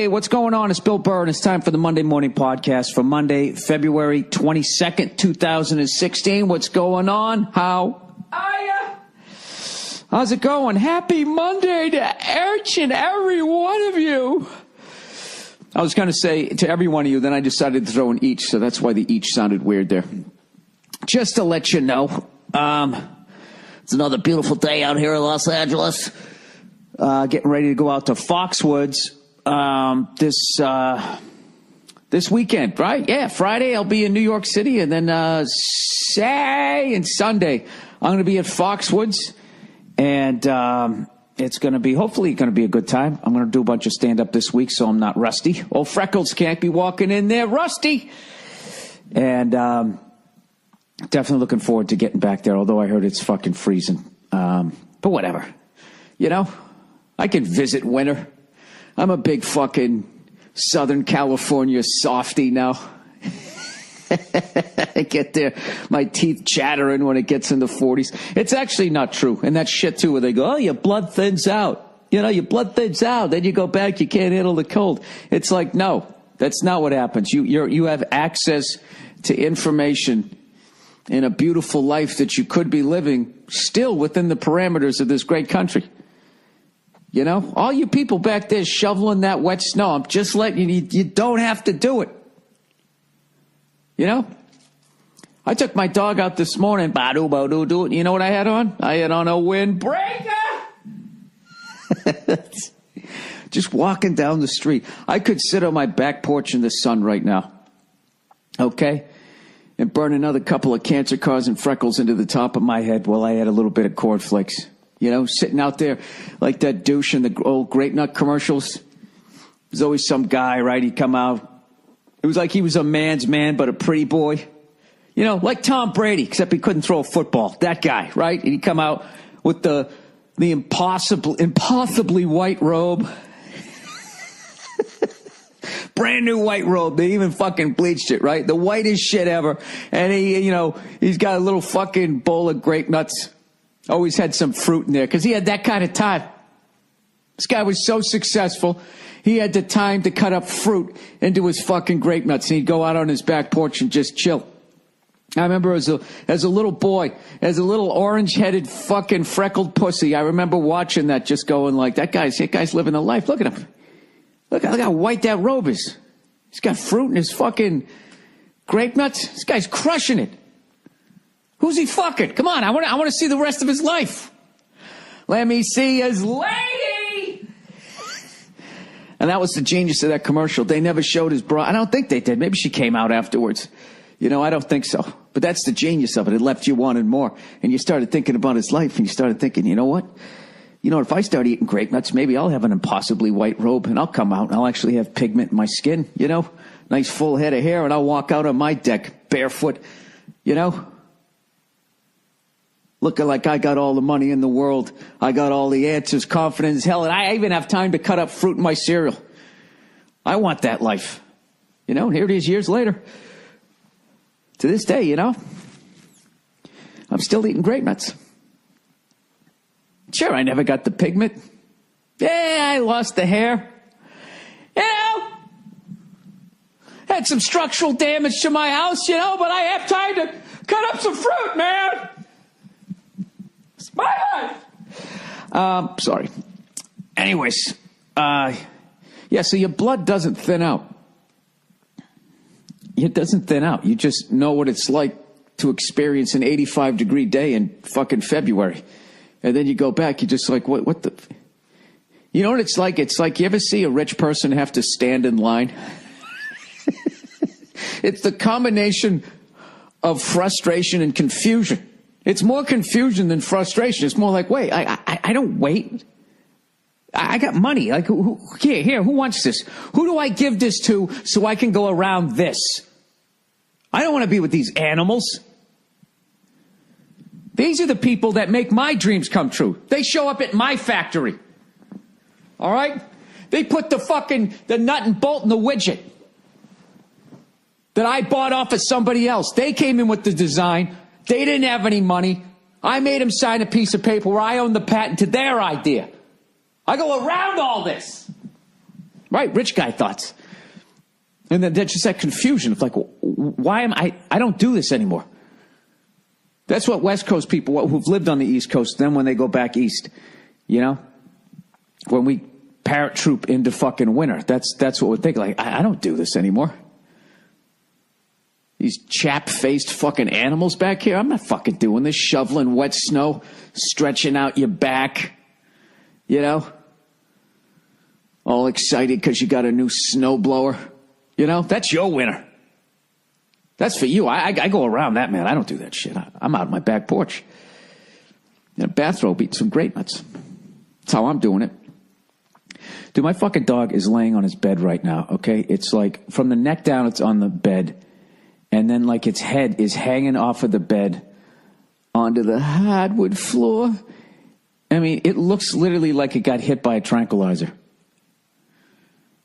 Hey, what's going on? It's Bill Burr, and it's time for the Monday Morning Podcast for Monday, February 22nd, 2016. What's going on? How are you? How's it going? Happy Monday to each and every one of you. I was going to say to every one of you, then I decided to throw in each, so that's why the each sounded weird there. Just to let you know, it's another beautiful day out here in Los Angeles. Getting ready to go out to Foxwoods this weekend, right? Yeah, Friday I'll be in New York City, and then Saturday and Sunday I'm going to be at Foxwoods, and it's going to be hopefully going to be a good time. I'm going to do a bunch of stand-up this week, so I'm not rusty. Old Freckles can't be walking in there rusty, and definitely looking forward to getting back there. Although I heard it's fucking freezing, but whatever, you know. I can visit winter. I'm a big fucking Southern California softy now. I get there, my teeth chattering when it gets in the 40s. It's actually not true. And that shit, too, where they go, oh, your blood thins out. You know, your blood thins out. Then you go back, you can't handle the cold. It's like, no, that's not what happens. You have access to information in a beautiful life that you could be living still within the parameters of this great country. You know, all you people back there shoveling that wet snow, I'm just letting you don't have to do it. You know, I took my dog out this morning, do it. You know what I had on? I had on a windbreaker. Just walking down the street. I could sit on my back porch in the sun right now. Okay? And burn another couple of cancer causing freckles into the top of my head while I had a little bit of cornflakes. You know, sitting out there like that douche in the old Grape Nut commercials. There's always some guy, right? He'd come out. It was like he was a man's man, but a pretty boy. You know, like Tom Brady, except he couldn't throw a football. That guy, right? And he'd come out with the impossibly white robe. Brand new white robe. They even fucking bleached it, right? The whitest shit ever. And he's got a little fucking bowl of grape nuts. Always had some fruit in there because he had that kind of time. This guy was so successful, he had the time to cut up fruit into his fucking grape nuts, and he'd go out on his back porch and just chill. I remember as a little boy, as a little orange-headed fucking freckled pussy, I remember watching that, just going like, that guy's living the life. Look at him. Look how white that robe is. He's got fruit in his fucking grape nuts. This guy's crushing it. Who's he fucking? Come on, I want to see the rest of his life. Let me see his lady. And that was the genius of that commercial. They never showed his bra. I don't think they did. Maybe she came out afterwards. You know, I don't think so. But that's the genius of it. It left you wanting more. And you started thinking about his life, and you started thinking, you know what? You know, if I start eating grape nuts, maybe I'll have an impossibly white robe, and I'll come out, and I'll actually have pigment in my skin, you know? Nice full head of hair, and I'll walk out on my deck barefoot, you know? Looking like I got all the money in the world. I got all the answers, confidence, hell, and I even have time to cut up fruit in my cereal. I want that life. You know, and here it is years later. To this day, you know, I'm still eating grape nuts. Sure, I never got the pigment. Yeah, I lost the hair. You know, had some structural damage to my house, you know, but I have time to cut up some fruit, man. My life. Sorry. Anyways, yeah, so your blood doesn't thin out. It doesn't thin out. You just know what it's like to experience an 85-degree day in fucking February. And then you go back, you're just like, what the... You know what it's like? It's like, you ever see a rich person have to stand in line? It's the combination of frustration and confusion. It's more confusion than frustration. It's more like, wait, I don't wait. I got money. Like, who wants this? Who do I give this to so I can go around this? I don't want to be with these animals. These are the people that make my dreams come true. They show up at my factory. All right? They put the nut and bolt in the widget that I bought off of somebody else. They came in with the design. They didn't have any money. I made them sign a piece of paper where I own the patent to their idea. I go around all this. Right, rich guy thoughts. And then there's just that confusion of like, why am I don't do this anymore. That's what West Coast people who've lived on the East Coast, then when they go back east, you know, when we paratroop into fucking winter, that's what we think. Like, I don't do this anymore. These chap-faced fucking animals back here, I'm not fucking doing this. Shoveling wet snow, stretching out your back, you know, all excited because you got a new snowblower. You know, that's your winter. That's for you. I go around that, man. I don't do that shit. I'm out on my back porch in a bathrobe eating some grape nuts. That's how I'm doing it. Dude, my fucking dog is laying on his bed right now, okay? It's like from the neck down, it's on the bed. And then like its head is hanging off of the bed onto the hardwood floor. I mean, it looks literally like it got hit by a tranquilizer.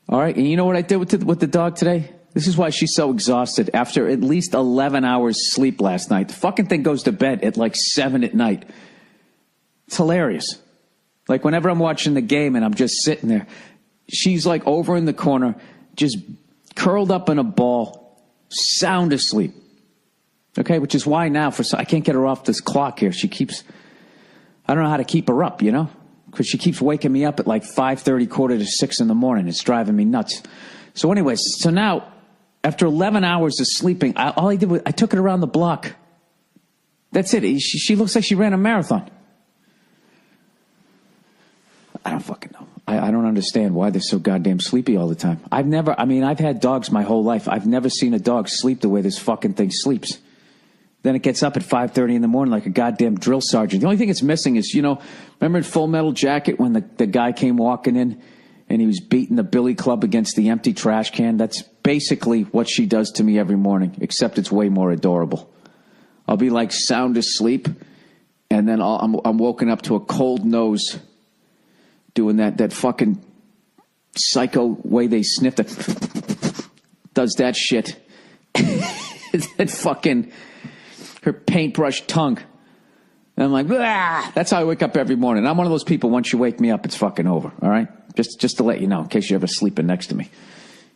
All right, and you know what I did with the dog today? This is why she's so exhausted. After at least 11 hours sleep last night, the fucking thing goes to bed at like 7 at night. It's hilarious. Like whenever I'm watching the game and I'm just sitting there, she's like over in the corner, just curled up in a ball, sound asleep. Okay, which is why now I can't get her off this clock here. I don't know how to keep her up, you know? Because she keeps waking me up at like 5:30, 5:45 in the morning. It's driving me nuts. So anyways, so now, after 11 hours of sleeping, all I did was I took it around the block. That's it. She looks like she ran a marathon. I don't fucking know. I don't understand why they're so goddamn sleepy all the time. I've had dogs my whole life. I've never seen a dog sleep the way this fucking thing sleeps. Then it gets up at 5:30 in the morning like a goddamn drill sergeant. The only thing it's missing is, you know, remember in Full Metal Jacket when the guy came walking in and he was beating the billy club against the empty trash can? That's basically what she does to me every morning, except it's way more adorable. I'll be like sound asleep, and then I'm woken up to a cold nose doing that fucking psycho way they sniff it. Does that shit. That fucking... her paintbrush tongue. And I'm like, ah! That's how I wake up every morning. I'm one of those people, once you wake me up, it's fucking over, all right? Just to let you know, in case you're ever sleeping next to me.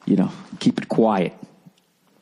You know, keep it quiet.